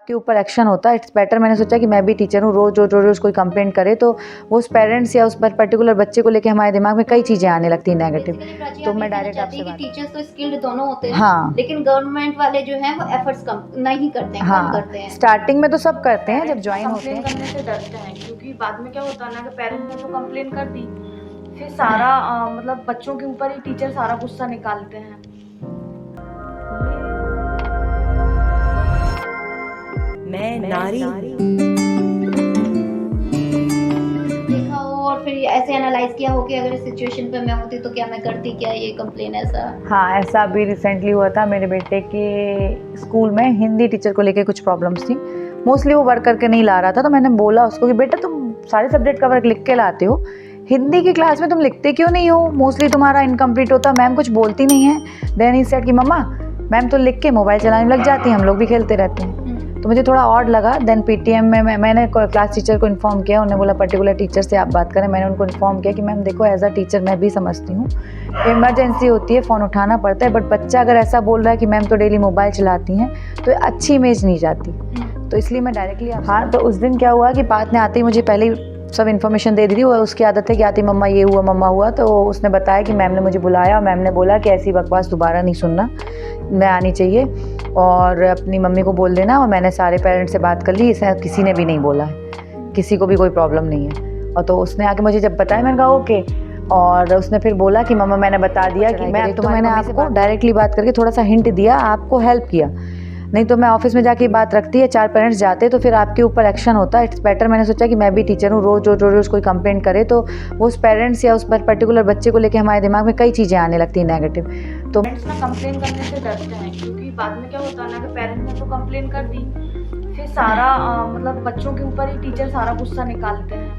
आपके ऊपर एक्शन होता है। इट्स बेटर, मैंने सोचा कि मैं भी टीचर हूँ, रोज़ रोज़ रोज़ कोई कंप्लेंट करे तो वो उस पेरेंट्स या उस पर्टिकुलर बच्चे को लेके हमारे दिमाग में कई चीज़ें आने लगती हैं नेगेटिव। तो मैं डायरेक्ट आपसे बात, टीचर्स तो स्किल्ड दोनों होते हैं, हाँ, लेकिन गवर्नमेंट वाले जो हैं वो एफर्ट्स कम नहीं करते हैं, कम हाँ, करते हैं। स्टार्टिंग में तो सब करते हैं जब ज्वाइन होते कंप्लेन हैं। करने से डरते हैं, क्योंकि बाद में क्या होता है ना कि पेरेंट्स ने तो कंप्लेन कर दी, फिर सारा मतलब बच्चों के ऊपर ही टीचर सारा गुस्सा निकालते हैं। मैं नारी देखा हो और फिर ऐसे एनालाइज किया हो कि अगर इस सिचुएशन पे मैं होती तो क्या मैं करती, क्या ये कंप्लेन ऐसा? हाँ, ऐसा अभी रिसेंटली हुआ था मेरे बेटे के स्कूल में। हिंदी टीचर को लेके कुछ प्रॉब्लम्स थी, मोस्टली वो वर्क करके नहीं ला रहा था। तो मैंने बोला उसको कि बेटा तुम सारे सब्जेक्ट का वर्क लिख के लाते हो, हिंदी की क्लास में तुम लिखते क्यों नहीं हो, मोस्टली तुम्हारा इनकम्प्लीट होता, मैम कुछ बोलती नहीं है। देन ही सेड कि मम्मा मैम तो लिख के मोबाइल चलाने लग जाती हैं, हम लोग भी खेलते रहते हैं। तो मुझे थोड़ा ऑड लगा। देन पीटीएम में मैंने क्लास टीचर को इन्फॉर्म किया, उन्होंने बोला पर्टिकुलर टीचर से आप बात करें। मैंने उनको इन्फॉर्म किया कि मैम देखो एज अ टीचर मैं भी समझती हूँ इमरजेंसी होती है, फ़ोन उठाना पड़ता है, बट बच्चा अगर ऐसा बोल रहा है कि मैम तो डेली मोबाइल चलाती हैं तो अच्छी इमेज नहीं जाती। तो इसलिए मैं डायरेक्टली, हाँ, तो उस दिन क्या हुआ कि बात ने आते ही मुझे पहले ही सब इन्फॉर्मेशन दे दी थी। वो उसकी आदत है कि आती मम्मा ये हुआ मम्मा हुआ, तो उसने बताया कि मैम ने मुझे बुलाया और मैम ने बोला कि ऐसी बकवास दोबारा नहीं सुनना, मैं आनी चाहिए और अपनी मम्मी को बोल देना। और मैंने सारे पेरेंट्स से बात कर ली, इसे किसी ने भी नहीं बोला है, किसी को भी कोई प्रॉब्लम नहीं है। और तो उसने आके मुझे जब बताया मैंने कहा ओके। और उसने फिर बोला कि मम्मा मैंने बता दिया कि मैं, तो मैंने आपको डायरेक्टली बात करके थोड़ा सा हिंट दिया, आपको हेल्प किया। नहीं तो मैं ऑफिस में जाके बात रखती है, 4 पेरेंट्स जाते तो फिर आपके ऊपर एक्शन होता है। इट्स बेटर, मैंने सोचा कि मैं भी टीचर हूँ, रोज़ रोज़ रोज़ कोई कंप्लेंट करे तो वो उस पेरेंट्स या उस पर्टिकुलर बच्चे को लेके हमारे दिमाग में कई चीज़ें आने लगती हैं नेगेटिव। तो पेरेंट्स ना कंप्लेन करने से डरते हैं, क्योंकि बाद में क्या होता है ना कि पेरेंट्स ने तो कंप्लेन कर दी, फिर सारा मतलब बच्चों के ऊपर ही टीचर सारा गुस्सा निकालते हैं।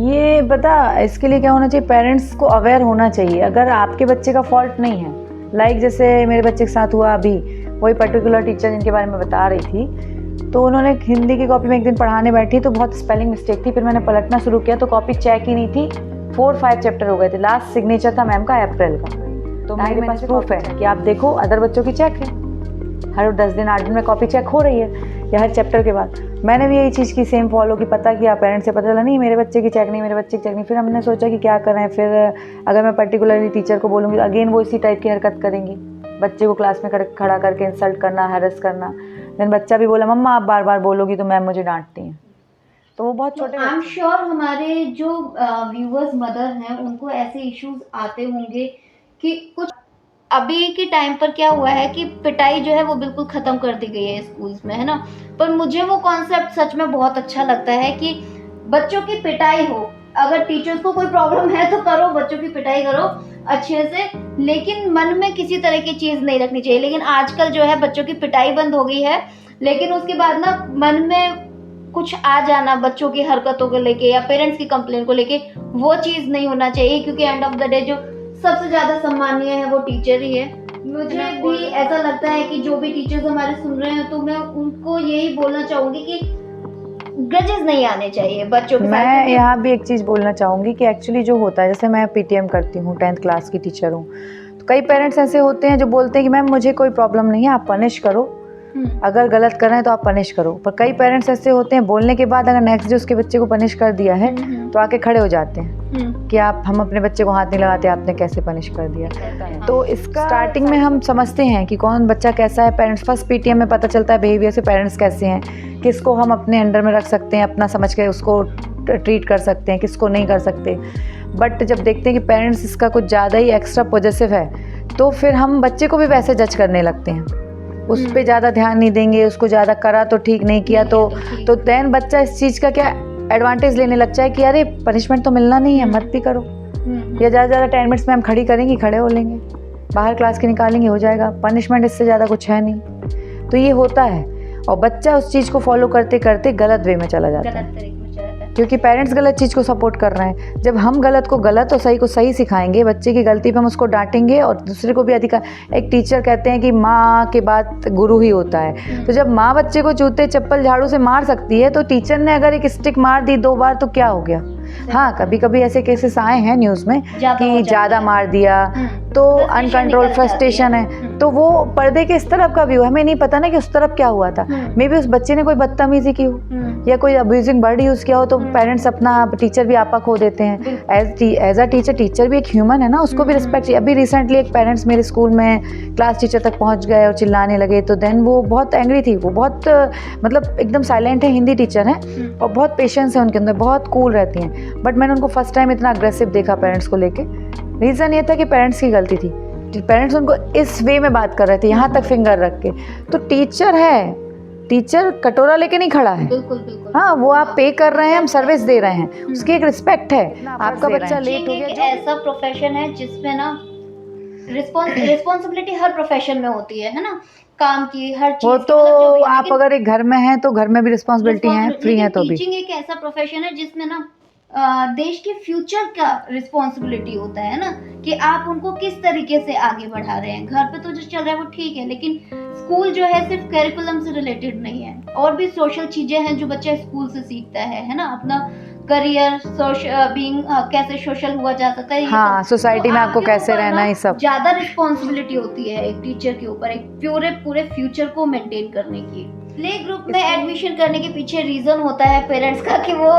ये बता, इसके लिए क्या होना चाहिए, पेरेंट्स को अवेयर होना चाहिए। अगर आपके बच्चे का फॉल्ट नहीं है, लाइक जैसे मेरे बच्चे के साथ हुआ अभी, वही पर्टिकुलर टीचर जिनके बारे में बता रही थी, तो उन्होंने हिंदी की कॉपी में एक दिन पढ़ाने बैठी तो बहुत स्पेलिंग मिस्टेक थी। फिर मैंने पलटना शुरू किया तो कॉपी चेक ही नहीं थी, 4-5 चैप्टर हो गए थे। लास्ट सिग्नेचर था मैम का अप्रैल का। तो मेरे पास प्रूफ है कि आप देखो अदर बच्चों की चेक है, हर 10 दिन 8 दिन में कॉपी चेक हो रही है या हर चैप्टर के बाद। मैंने भी यही चीज़ की सेम फॉलो की, पता किया पेरेंट्स से, पता चला नहीं मेरे बच्चे की चेक नहीं, मेरे बच्चे की चेक नहीं। फिर हमने सोचा कि क्या करें, फिर अगर मैं पर्टिकुलरली टीचर को बोलूँगी अगेन वो इसी टाइप की हरकत करेंगी, बच्चे को क्लास में खड़ा करके इंसल्ट करना, हैरेस करना। देन बच्चा भी बोला मम्मा आप बार बार बोलोगी तो मैम मुझे डांटती हैं। तो वो बहुत छोटे, आई एम श्योर हमारे जो व्यूअर्स मदर हैं उनको ऐसे इश्यूज आते होंगे कि कुछ अभी के टाइम पर क्या हुआ है कि पिटाई जो है वो बिल्कुल खत्म कर दी गई है स्कूल्स में, है ना। पर मुझे वो कॉन्सेप्ट सच में बहुत अच्छा लगता है कि बच्चों की पिटाई हो, अगर टीचर्स को कोई प्रॉब्लम है तो करो, बच्चों की पिटाई करो अच्छे से, लेकिन मन में किसी तरह की चीज नहीं रखनी चाहिए। लेकिन आजकल जो है बच्चों की पिटाई बंद हो गई है, लेकिन उसके बाद ना मन में कुछ आ जाना बच्चों की हरकतों को लेके या पेरेंट्स की कंप्लेन को लेके, वो चीज नहीं होना चाहिए, क्योंकि एंड ऑफ द डे जो सबसे ज्यादा सम्मानीय है वो टीचर ही है। मुझे भी ऐसा लगता है कि जो भी टीचर्स हमारे सुन रहे हैं तो मैं उनको यही बोलना चाहूंगी कि ग्रजेस नहीं आने चाहिए बच्चों के साथ। मैं यहाँ भी एक चीज़ बोलना चाहूँगी कि एक्चुअली जो होता है, जैसे मैं पीटीएम करती हूँ, 10th क्लास की टीचर हूँ, तो कई पेरेंट्स ऐसे होते हैं जो बोलते हैं कि मैम मुझे कोई प्रॉब्लम नहीं है, आप पनिश करो, अगर गलत कर रहे हैं तो आप पनिश करो। पर कई पेरेंट्स ऐसे होते हैं बोलने के बाद अगर नेक्स्ट डे उसके बच्चे को पनिश कर दिया है तो आके खड़े हो जाते हैं कि आप, हम अपने बच्चे को हाथ नहीं लगाते, आपने कैसे पनिश कर दिया। तो इसका स्टार्टिंग में हम समझते हैं कि कौन बच्चा कैसा है। पेरेंट्स फर्स्ट पीटीएम में पता चलता है बिहेवियर से पेरेंट्स कैसे हैं, किसको हम अपने अंडर में रख सकते हैं, अपना समझ के उसको ट्रीट कर सकते हैं, किसको नहीं कर सकते। बट जब देखते हैं कि पेरेंट्स इसका कुछ ज़्यादा ही एक्स्ट्रा पॉजिटिव है तो फिर हम बच्चे को भी वैसे जज करने लगते हैं, उस पर ज़्यादा ध्यान नहीं देंगे, उसको ज़्यादा करा तो ठीक नहीं किया तो देन बच्चा इस चीज़ का क्या एडवांटेज लेने लगता है कि अरे पनिशमेंट तो मिलना नहीं है, मत भी करो, या ज़्यादा 10 मिनट्स में हम खड़ी करेंगे, खड़े हो लेंगे, बाहर क्लास के निकालेंगे, हो जाएगा, पनिशमेंट इससे ज़्यादा कुछ है नहीं। तो ये होता है और बच्चा उस चीज़ को फॉलो करते करते गलत वे में चला जाता है, क्योंकि पेरेंट्स गलत चीज़ को सपोर्ट कर रहे हैं। जब हम गलत को गलत और सही को सही सिखाएंगे, बच्चे की गलती पे हम उसको डांटेंगे और दूसरे को भी अधिकार, एक टीचर कहते हैं कि माँ के बाद गुरु ही होता है। तो जब माँ बच्चे को जूते चप्पल झाड़ू से मार सकती है तो टीचर ने अगर एक स्टिक मार दी 2 बार तो क्या हो गया। हाँ, कभी कभी ऐसे केसेस आए हैं न्यूज़ में कि ज़्यादा मार दिया, तो Frustration अनकंट्रोल निकल जाती फ्रस्ट्रेशन है। है, तो वो पर्दे के इस तरफ का व्यू, हमें नहीं पता ना कि उस तरफ क्या हुआ था। मे बी उस बच्चे ने कोई बदतमीजी की हो या कोई अब्यूजिंग वर्ड यूज़ किया हो, तो पेरेंट्स अपना टीचर भी आपा खो देते हैं। एज अ टीचर भी एक ह्यूमन है ना, उसको भी रिस्पेक्ट चाहिए। अभी रिसेंटली एक पेरेंट्स मेरे स्कूल में क्लास टीचर तक पहुंच गए और चिल्लाने लगे, तो देन वो बहुत एंग्री थी। वो बहुत मतलब एकदम साइलेंट है, हिंदी टीचर हैं और बहुत पेशेंस है उनके अंदर, बहुत कूल रहती हैं। बट मैंने उनको फर्स्ट टाइम इतना अग्रेसिव देखा पेरेंट्स को लेके। रीज़न ये था कि पेरेंट्स की गलती थी, पेरेंट्स उनको इस वे में बात कर रहे थे, यहाँ तक फिंगर रख के। तो टीचर है, टीचर कटोरा लेके नहीं खड़ा है। बिल्कुल बिल्कुल। हाँ, वो आप पे कर रहे हैं, हम सर्विस दे रहे हैं, उसकी एक रिस्पेक्ट है। आपका बच्चा लेट हो टीचिंग एक गया, ऐसा प्रोफेशन है जिसमें ना रिस्पॉन्सिबिलिटी हर प्रोफेशन में होती है ना, काम की हर चीज वो की, तो मतलब जो भी है, आप लेकिन अगर एक घर में हैं तो घर में भी रिस्पॉन्सिबिलिटी है, फ्री है तो भी। टीचिंग एक ऐसा प्रोफेशन है जिसमें ना देश के फ्यूचर का रिस्पॉन्सिबिलिटी होता है ना, कि आप उनको किस तरीके से आगे बढ़ा रहे हैं। घर पे तो जो चल रहा है वो ठीक है, लेकिन स्कूल जो है सिर्फ करिकुलम से रिलेटेड नहीं है, और भी सोशल चीजें हैं जो बच्चा स्कूल से सीखता है ना, अपना करियर, बीइंग, कैसे सोशल हुआ जा सकता है, ये हाँ, सब। सोसाइटी तो में आपको आपके कैसे ऊपर रहना ना है, ये सब। ज्यादा रिस्पॉन्सिबिलिटी होती है एक टीचर के ऊपर, एक पूरे फ्यूचर को मेंटेन करने की। प्ले ग्रुप में एडमिशन करने के पीछे रीजन होता है पेरेंट्स का कि वो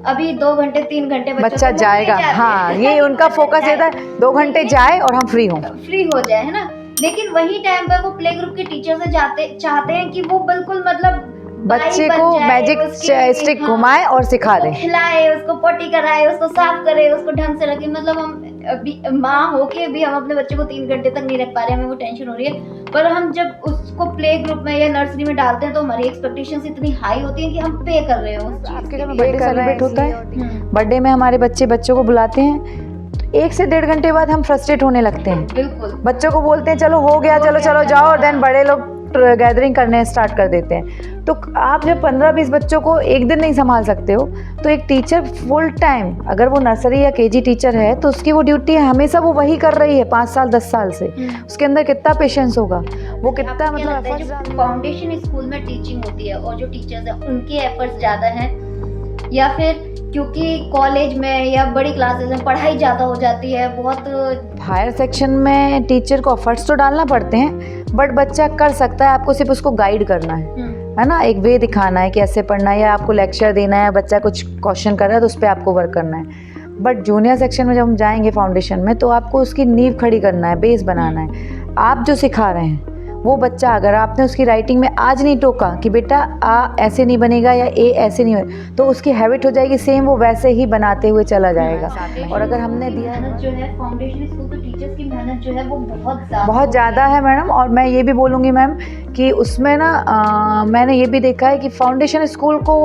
अभी 2 घंटे 3 घंटे बच्चा जाएगा, हाँ, ये उनका फोकस ये था, 2 घंटे जाए और हम फ्री हो जाए, है ना। लेकिन वही टाइम पर वो प्ले ग्रुप के टीचर से चाहते हैं कि वो बिल्कुल मतलब बच्चे को मैजिक स्टिक घुमाए और सिखा दे, खिलाए, उसको पोटी कराए, उसको साफ करे, उसको ढंग से रखे। मतलब हम अभी माँ होके भी हम अपने बच्चे को 3 घंटे तक नहीं रख पा रहे हैं, हमें वो टेंशन हो रही है। पर हम जब उसको प्ले ग्रुप में या नर्सरी में डालते हैं तो हमारी एक्सपेक्टेशंस इतनी हाई होती हैं कि हम पे कर रहे हो। आपके घर में बर्थडे सेलिब्रेट होता है, बर्थडे में हमारे बच्चों को बुलाते हैं, 1 से 1.5 घंटे बाद हम फ्रस्ट्रेट होने लगते हैं। बिल्कुल, बच्चों को बोलते हैं चलो हो गया, चलो जाओ, और देन बड़े लोग गैदरिंग करने स्टार्ट कर देते हैं। तो आप जब 15-20 बच्चों को एक दिन नहीं संभाल सकते हो, तो एक टीचर फुल टाइम, अगर वो नर्सरी या केजी टीचर है तो उसकी वो ड्यूटी है, हमेशा वो वही कर रही है 5 साल 10 साल से। उसके अंदर कितना पेशेंस होगा, वो कितना मतलब एफर्ट्स। फाउंडेशन स्कूल में टीचिंग होती है और जो टीचर्स हैं उनके एफर्ट्स ज़्यादा हैं, या फिर क्योंकि कॉलेज में या बड़ी क्लासेस में पढ़ाई ज़्यादा हो जाती है, बहुत हायर सेक्शन में टीचर को एफर्ट्स तो डालना पड़ते हैं, बट बच्चा कर सकता है, आपको सिर्फ उसको गाइड करना है ना, एक वे दिखाना है कि ऐसे पढ़ना है, या आपको लेक्चर देना है, बच्चा कुछ क्वेश्चन कर रहा है तो उस पर आपको वर्क करना है। बट जूनियर सेक्शन में जब हम जाएंगे फाउंडेशन में, तो आपको उसकी नींव खड़ी करना है, बेस बनाना है। आप जो सिखा रहे हैं वो बच्चा, अगर आपने उसकी राइटिंग में आज नहीं टोका कि बेटा आ ऐसे नहीं बनेगा या ए ऐसे नहीं बनेगा, तो उसकी हैबिट हो जाएगी, सेम वो वैसे ही बनाते हुए चला जाएगा। और अगर हमने दिया मेहनत जो है फाउंडेशन स्कूल के टीचर्स की मेहनत जो है वो बहुत ज़्यादा है मैडम। और मैं ये भी बोलूँगी मैम कि उसमें ना मैंने ये भी देखा है कि फाउंडेशन स्कूल को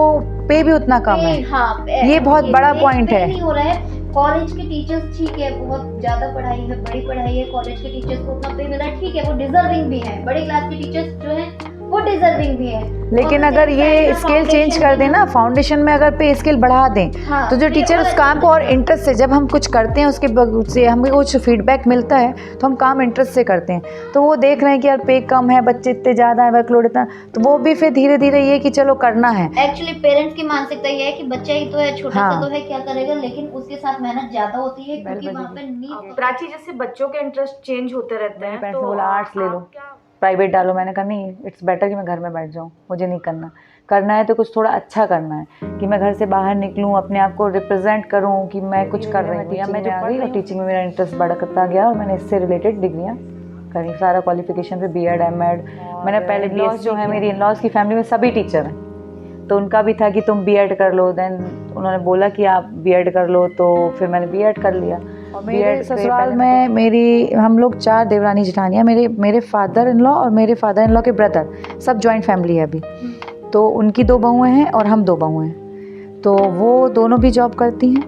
पे भी उतना कम है। हाँ, ये बहुत बड़ा पॉइंट है। नहीं हो रहा है। कॉलेज के टीचर्स ठीक है, बहुत ज्यादा पढ़ाई है, बड़ी पढ़ाई है, कॉलेज के टीचर्स को उतना पे मिला है, ठीक है, वो डिजर्विंग भी है। बड़ी क्लास के टीचर्स जो हैं वो डिजर्विंग भी है। लेकिन अगर ये स्केल चेंज कर दें ना, फाउंडेशन में अगर पे स्केल बढ़ा दें, हाँ, तो जो टीचर उस काम को और इंटरेस्ट से, जब हम कुछ करते हैं उसके से हमें कुछ फीडबैक मिलता है तो हम काम इंटरेस्ट से करते हैं। तो वो देख रहे हैं कि यार पे कम है, बच्चे इतने ज़्यादा है, वर्कलोड इतना, तो वो भी फिर धीरे धीरे ये कि चलो करना है। एक्चुअली पेरेंट्स की मानसिकता ये है कि बच्चा ही तो है, छोटा सा तो है, क्या करेगा, लेकिन उसके साथ मेहनत ज्यादा होती है क्योंकि वहाँ पे नींव। प्राची, जैसे बच्चों के इंटरेस्ट चेंज होते रहते हैं, तो बोला आर्ट्स ले लो, प्राइवेट डालो, मैंने कहा नहीं, इट्स बेटर कि मैं घर में बैठ जाऊँ, मुझे नहीं करना है तो कुछ थोड़ा अच्छा करना है, कि मैं घर से बाहर निकलूँ, अपने आप को रिप्रेजेंट करूँ कि मैं कुछ कर रही हूँ। या मैं जो पढ़ रही और टीचिंग में मेरा इंटरेस्ट बढ़ता गया और मैंने इससे रिलेटेड डिग्रियाँ करी, सारा क्वालिफिकेशन पे B.Ed M.Ed। मैंने पहले B.Sc जो है, मेरी इन-लॉज की फैमिली में सभी टीचर हैं, तो उनका भी था कि तुम B.Ed कर लो, देन उन्होंने बोला कि आप B.Ed कर लो, तो फिर मैंने B.Ed कर लिया। मेरे ससुराल में हम लोग 4 देवरानी जेठानियाँ, मेरे फादर इन लॉ और मेरे फादर इन लॉ के ब्रदर, सब जॉइंट फैमिली है अभी। तो उनकी 2 बहुएं हैं और हम 2 बहुएं हैं, तो वो दोनों भी जॉब करती हैं।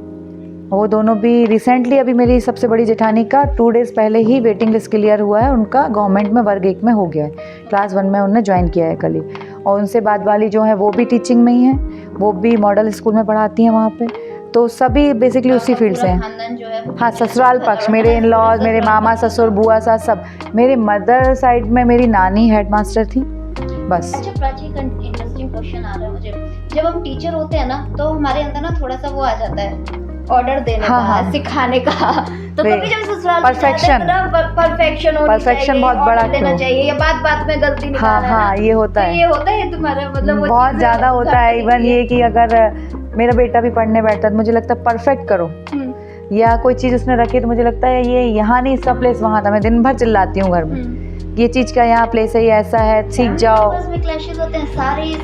वो दोनों भी रिसेंटली, अभी मेरी सबसे बड़ी जेठानी का 2 डेज़ पहले ही वेटिंग लिस्ट क्लियर हुआ है, उनका गवर्नमेंट में वर्ग 1 में हो गया है, क्लास 1 में उन्होंने ज्वाइन किया है कल ही। और उनसे बाद वाली जो है वो भी टीचिंग में ही है, वो भी मॉडल स्कूल में पढ़ाती हैं वहाँ पे। तो सभी बेसिकली उसी फील्ड से हैं। हाँ, ससुराल पक्ष, मेरे इन लॉज, मेरे मामा ससुर बुआ सास सब। मेरे मदर साइड में मेरी नानी हेडमास्टर थी, बस। अच्छा प्राची, एक इंटरेस्टिंग क्वेश्चन आ रहा है मुझे। जब हम टीचर होते हैं ना तो हमारे अंदर ना थोड़ा सा वो आ जाता है ऑर्डर देने हाँ, का, हाँ। सिखाने का, तो वही। कभी जब ससुराल में Perfection। जाते हैं तो परफेक्शन होनी Perfection चाहिए, बहुत बड़ा ऑर्डर देना क्यों? चाहिए, या बात बात में गलती हाँ निकालना है हाँ ना। ये होता तो है, ये होता है तुम्हारा मतलब वो बहुत चीज़ ज़्यादा होता है। करने इवन के लिए। ये कि अगर मेरा बेटा भी पढ़ने बैठता है तो मुझे लगता है परफेक्ट करो, या कोई चीज़ उसने रखी तो मुझे लगता है ये यहाँ नहीं, इसका प्लेस वहाँ था। मैं दिन भर चिल्लाती हूँ घर में, ये चीज़ का यहाँ प्लेस है, ये ऐसा है, सीख जाओ। आपस में क्लैशेस होते हैं,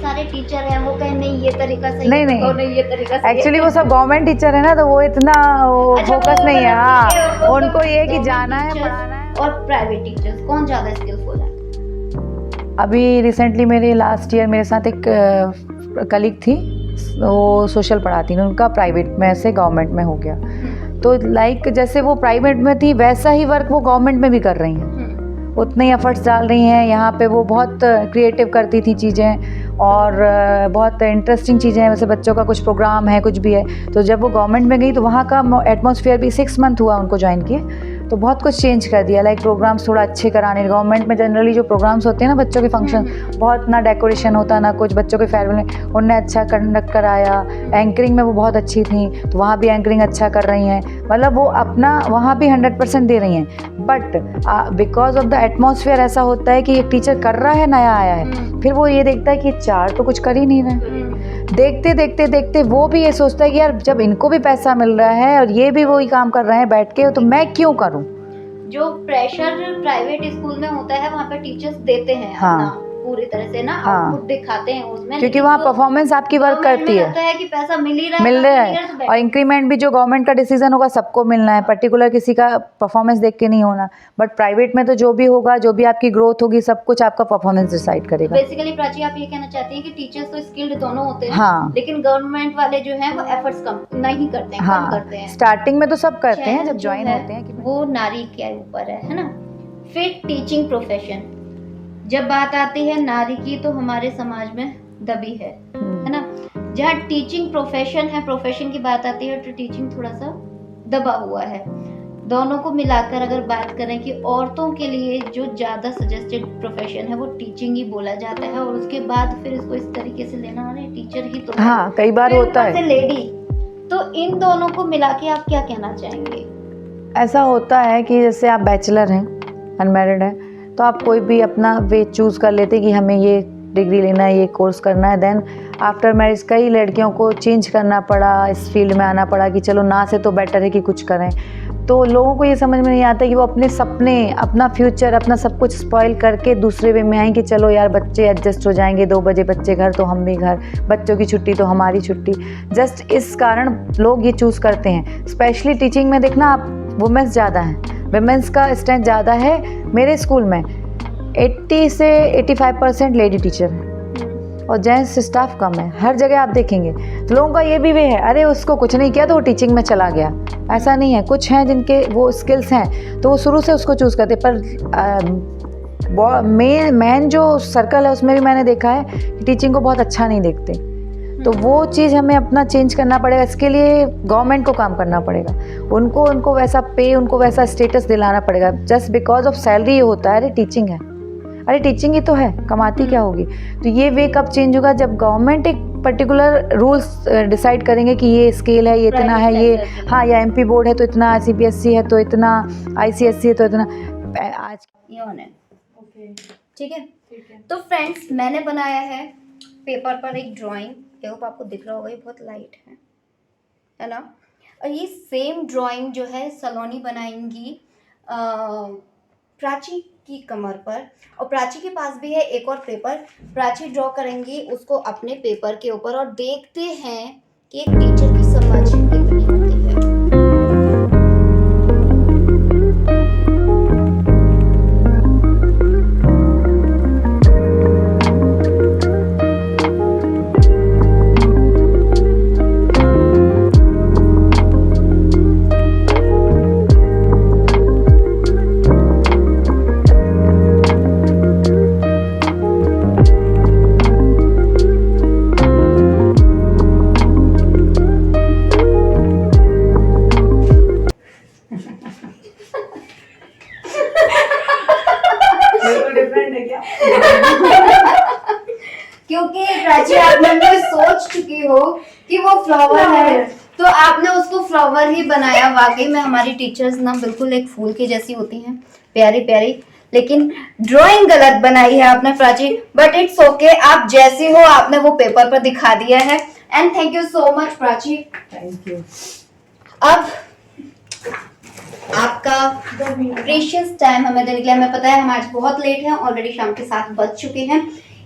सारे टीचर हैं वो कहें नहीं ये तरीका सही नहीं, है, नहीं। तो नहीं ये तरीका सही एक्चुअली है। वो सब गवर्नमेंट टीचर है ना, तो वो इतना अच्छा, वो फोकस नहीं है। मतलब हाँ, ठीक है, वो उनको ये है कि government जाना है, teachers पढ़ाना है। और प्राइवेट टीचर्स कौन ज्यादा स्किलफुल है? अभी रिसेंटली मेरे लास्ट ईयर मेरे साथ एक कलीग थी, वो सोशल पढ़ाती थी, उनका प्राइवेट में से गवर्नमेंट में हो गया। तो लाइक जैसे वो प्राइवेट में थी वैसा ही वर्क वो गवर्नमेंट में भी कर रही हैं, उतने ही एफर्ट्स डाल रही हैं। यहाँ पे वो बहुत क्रिएटिव करती थी चीज़ें, और बहुत इंटरेस्टिंग चीज़ें हैं। वैसे बच्चों का कुछ प्रोग्राम है, कुछ भी है, तो जब वो गवर्नमेंट में गई तो वहाँ का एटमॉस्फेयर भी 6 मंथ हुआ उनको ज्वाइन किए, तो बहुत कुछ चेंज कर दिया। लाइक प्रोग्राम्स थोड़ा अच्छे कराने। गवर्नमेंट में जनरली जो प्रोग्राम्स होते हैं ना बच्चों के फंक्शन, बहुत ना डेकोरेशन होता ना कुछ, बच्चों के फेयरवेल में उनने अच्छा कंडक्ट कराया। एंकरिंग में वो बहुत अच्छी थी, तो वहाँ भी एंकरिंग अच्छा कर रही हैं। मतलब वो अपना वहाँ भी 100% दे रही हैं। But because of the atmosphere ऐसा होता है कि एक टीचर कर रहा है, नया आया है, फिर वो ये देखता है कि 4 तो कुछ कर ही नहीं रहे। देखते देखते देखते वो भी ये सोचता है कि यार जब इनको भी पैसा मिल रहा है और ये भी वही काम कर रहे हैं बैठ के, तो मैं क्यों करूं। जो प्रेशर प्राइवेट स्कूल में होता है वहाँ पे टीचर्स देते हैं हाँ। अपना पूरी तरह से ना, हाँ। आउटपुट दिखाते हैं उसमें, क्योंकि लेकिन वहाँ जो परफॉर्मेंस आपकी वर्क गवर्नमेंट करती में है, लगता है कि पैसा मिल ही रहा है, मिल काम रहा मिल है, तो और इंक्रीमेंट भी जो गवर्नमेंट का डिसीजन होगा सबको मिलना है, पर्टिकुलर किसी का परफॉर्मेंस देख के नहीं होना। बट प्राइवेट में तो जो भी होगा, जो भी आपकी ग्रोथ होगी, सब कुछ आपका परफॉर्मेंस डिसाइड करेगा। बेसिकली प्राची आप ये कहना चाहती हैं कि टीचर्स तो स्किल्ड दोनों होते हैं, हाँ। लेकिन गवर्नमेंट वाले जो हैं वो एफर्ट्स कम नहीं करते हैं, कम हाँ, करते हैं। स्टार्टिंग में तो सब करते हैं चयन जब जो ज्वाइन है, होते हैं कि वो नारी के ऊपर है ना। फिर टीचिंग प्रोफेशन, जब बात आती है नारी की तो हमारे समाज में दबी है ना। जहाँ टीचिंग प्रोफेशन है, प्रोफेशन की बात आती है तो टीचिंग थोड़ा सा दबा हुआ है। दोनों को मिलाकर अगर बात करें कि औरतों के लिए जो ज़्यादा सजेस्टेड प्रोफेशन है वो टीचिंग ही बोला जाता है, और उसके बाद फिर इसको इस तरीके से लेना, अरे टीचर ही तो है। हाँ, कई बार फिर होता ऊपर से है लेडी, तो इन दोनों को मिला के आप क्या कहना चाहेंगे? ऐसा होता है कि जैसे आप बैचलर हैं, अनमैरिड हैं, तो आप कोई भी अपना वे चूज़ कर लेते कि हमें ये डिग्री लेना है, ये कोर्स करना है। देन आफ्टर मैरिज कई लड़कियों को चेंज करना पड़ा, इस फील्ड में आना पड़ा कि चलो ना से तो बेटर है कि कुछ करें। तो लोगों को ये समझ में नहीं आता कि वो अपने सपने, अपना फ्यूचर, अपना सब कुछ स्पॉइल करके दूसरे वे में आए कि चलो यार बच्चे एडजस्ट हो जाएंगे, 2 बजे बच्चे घर तो हम भी घर, बच्चों की छुट्टी तो हमारी छुट्टी। जस्ट इस कारण लोग ये चूज़ करते हैं। स्पेशली टीचिंग में देखना आप, वुमेंस ज़्यादा हैं, वुमेंस का स्ट्रेंथ ज़्यादा है। मेरे स्कूल में 80 से 85% लेडी टीचर है और जेंट्स स्टाफ कम है। हर जगह आप देखेंगे तो लोगों का ये भी वे है, अरे उसको कुछ नहीं किया तो वो टीचिंग में चला गया। ऐसा नहीं है, कुछ हैं जिनके वो स्किल्स हैं तो वो शुरू से उसको चूज़ करते। पर मेन जो सर्कल है उसमें भी मैंने देखा है कि टीचिंग को बहुत अच्छा नहीं देखते। तो वो चीज़ हमें अपना चेंज करना पड़ेगा। इसके लिए गवर्नमेंट को काम करना पड़ेगा, उनको वैसा पे, उनको वैसा स्टेटस दिलाना पड़ेगा। जस्ट बिकॉज ऑफ सैलरी ये होता है, अरे टीचिंग है, अरे टीचिंग ही तो है, कमाती क्या होगी। तो ये वे कब चेंज होगा, जब गवर्नमेंट एक पर्टिकुलर रूल्स डिसाइड करेंगे कि ये स्केल है, ये इतना है, ये हाँ, या एमपी बोर्ड है तो इतना, CBSE है तो इतना, ICSE है तो इतना। आज ये ऑन है, ठीक है। तो फ्रेंड्स, मैंने बनाया है पेपर पर एक ड्राइंग, आई होप आपको दिख रहा होगा, ये बहुत लाइट है ना। और ये सेम ड्राइंग जो है सलोनी बनाएंगी प्राची की कमर पर, और प्राची के पास भी है एक और पेपर। प्राची ड्रॉ करेंगी उसको अपने पेपर के ऊपर, और देखते हैं कि एक टीचर की समझ कितनी होती है। क्योंकि प्राची आप मन में सोच चुकी हो कि वो फ्लावर है, तो आपने उसको फ्लावर ही बनाया। वाकई में हमारी टीचर्स ना बिल्कुल एक फूल की जैसी होती हैं, प्यारी प्यारी, लेकिन ड्राइंग गलत बनाई है आपने प्राची, बट इट्स ओके, आप जैसी हो आपने वो पेपर पर दिखा दिया है। And thank you so much Prachi. Thank you. अब आपका प्रीशियस टाइम हमें देने के लिए, हमें पता है हम आज बहुत लेट हैं, ऑलरेडी शाम के 7 बज चुके हैं,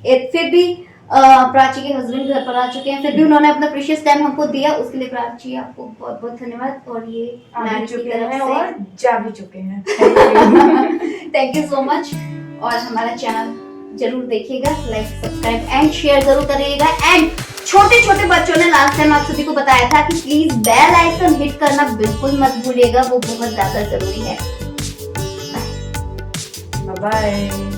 फिर भी प्राची के हस्बैंड घर पर आ चुके हैं, फिर भी उन्होंने अपना प्रीशियस टाइम हमको दिया, उसके लिए प्राची आपको बहुत बहुत धन्यवाद। और ये आ नानी भी की चुके तरफ हैं से और जा भी चुके हैं। Thank you so much. और हमारा चैनल जरूर देखिएगा, लाइक सब्सक्राइब एंड शेयर जरूर करिएगा। एंड छोटे छोटे बच्चों ने लास्ट टाइम आप सभी को बताया था कि प्लीज बेल आइकन हिट करना बिल्कुल मत भूलिएगा, वो बहुत ज्यादा जरूरी है। बाय।